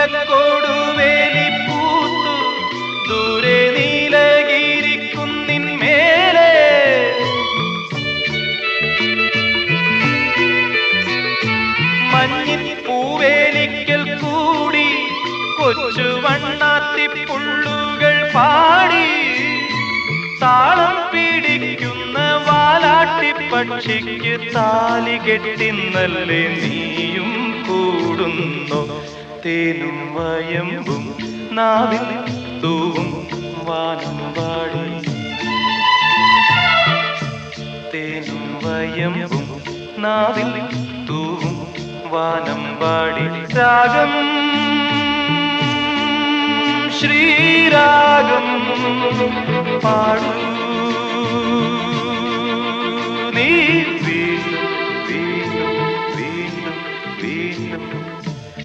നീലക്കൊടുവേലി പൂത്തു ദൂരെ നീലഗിരിക്കുന്നിന്മേലെ മഞ്ഞിൻ പൂവേലിക്കൽ കൂടി കൊച്ചു വണ്ണാത്തിപ്പുള്ളുകൾ പാടി താളം പിടിക്കുന്ന വാലാട്ടിപ്പക്ഷിക്ക് താലി കെട്ടിന്നല്ലേ നീയും കൂടുന്നു തേനും വയമ്പും നാവിൽ തൂവും വാനം പാടി തേനും വയമ്പും നാവിൽ തൂവും വാനം പാടി രാഗം ശ്രീരാഗം പാടൂ